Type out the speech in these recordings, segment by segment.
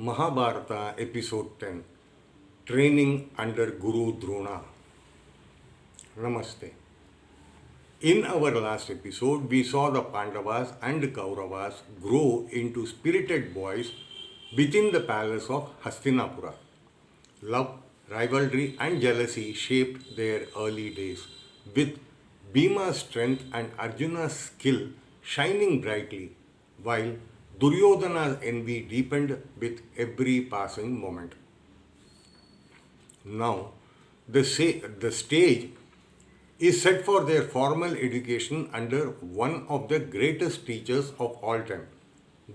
Mahabharata Episode 10, Training under Guru Drona. Namaste. In our last episode, we saw the Pandavas and Kauravas grow into spirited boys within the palace of Hastinapura. Love, rivalry, and jealousy shaped their early days, with Bhima's strength and Arjuna's skill shining brightly, while Duryodhana's envy deepened with every passing moment. Now, the stage is set for their formal education under one of the greatest teachers of all time,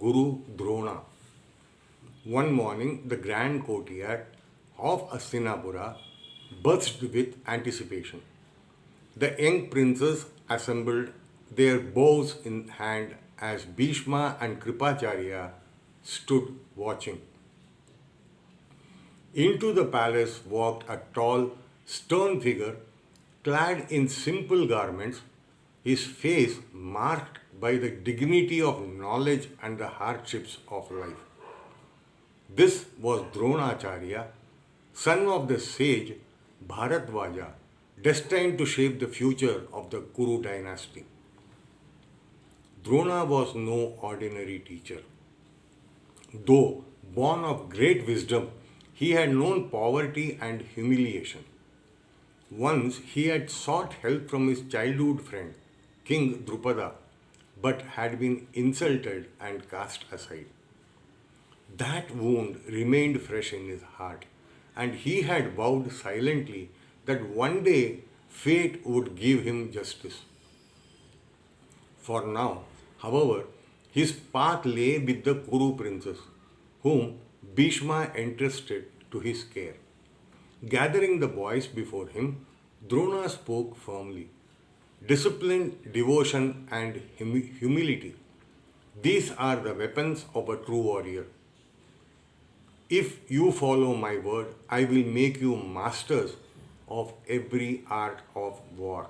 Guru Drona. One morning, the grand courtyard of Astinapura buzzed with anticipation. The young princes assembled, their bows in hand, as Bhishma and Kripacharya stood watching. Into the palace walked a tall, stern figure clad in simple garments, his face marked by the dignity of knowledge and the hardships of life. This was Dronacharya, son of the sage Bharadvaja, destined to shape the future of the Kuru dynasty. Drona was no ordinary teacher. Though born of great wisdom, he had known poverty and humiliation. Once he had sought help from his childhood friend, King Drupada, but had been insulted and cast aside. That wound remained fresh in his heart, and he had vowed silently that one day fate would give him justice. For now, however, his path lay with the Kuru princes, whom Bhishma entrusted to his care. Gathering the boys before him, Drona spoke firmly. Discipline, devotion, and humility. These are the weapons of a true warrior. If you follow my word, I will make you masters of every art of war.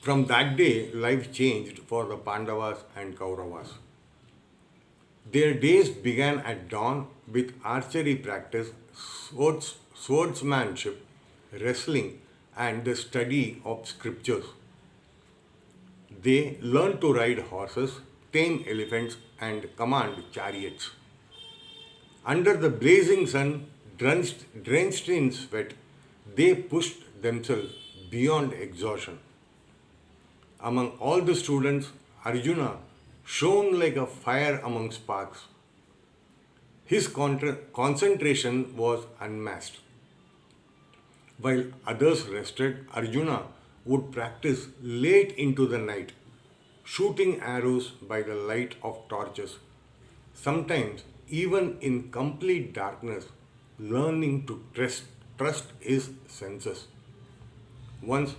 From that day, life changed for the Pandavas and Kauravas. Their days began at dawn with archery practice, swordsmanship, wrestling, and the study of scriptures. They learned to ride horses, tame elephants, and command chariots. Under the blazing sun, drenched in sweat, they pushed themselves beyond exhaustion. Among all the students, Arjuna shone like a fire among sparks. His concentration was unmatched. While others rested, Arjuna would practice late into the night, shooting arrows by the light of torches, sometimes even in complete darkness, learning to trust his senses. Once,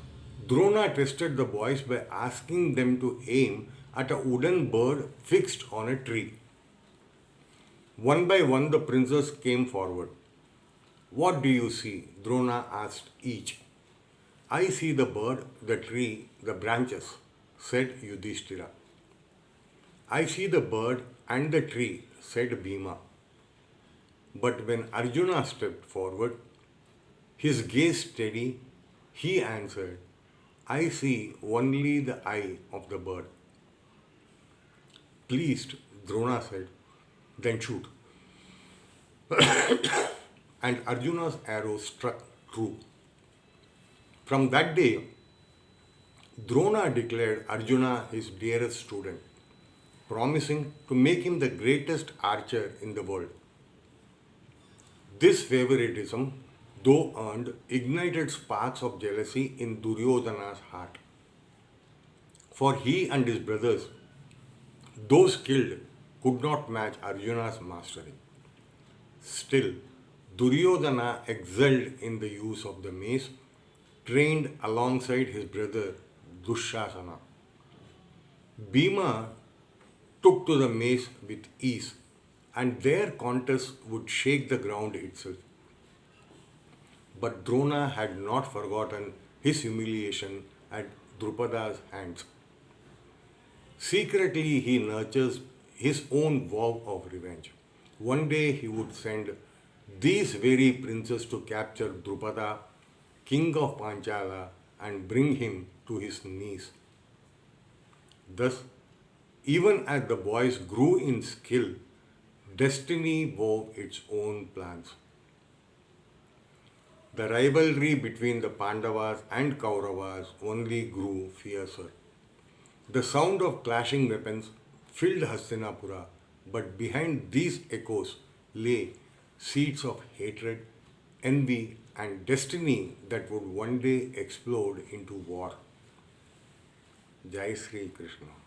Drona tested the boys by asking them to aim at a wooden bird fixed on a tree. One by one, the princes came forward. What do you see? Drona asked each. I see the bird, the tree, the branches, said Yudhishthira. I see the bird and the tree, said Bhima. But when Arjuna stepped forward, his gaze steady, he answered, I see only the eye of the bird. Pleased, Drona said, then shoot. And Arjuna's arrow struck true. From that day, Drona declared Arjuna his dearest student, promising to make him the greatest archer in the world. This favoritism, though earned, ignited sparks of jealousy in Duryodhana's heart. For he and his brothers, though skilled, could not match Arjuna's mastery. Still, Duryodhana excelled in the use of the mace, trained alongside his brother Dushasana. Bhima took to the mace with ease, and their contest would shake the ground itself. But Drona had not forgotten his humiliation at Drupada's hands. Secretly, he nurtures his own vow of revenge. One day he would send these very princes to capture Drupada, king of Panchala, and bring him to his knees. Thus, even as the boys grew in skill, destiny wove its own plans. The rivalry between the Pandavas and Kauravas only grew fiercer. The sound of clashing weapons filled Hastinapura, but behind these echoes lay seeds of hatred, envy, and destiny that would one day explode into war. Jai Sri Krishna.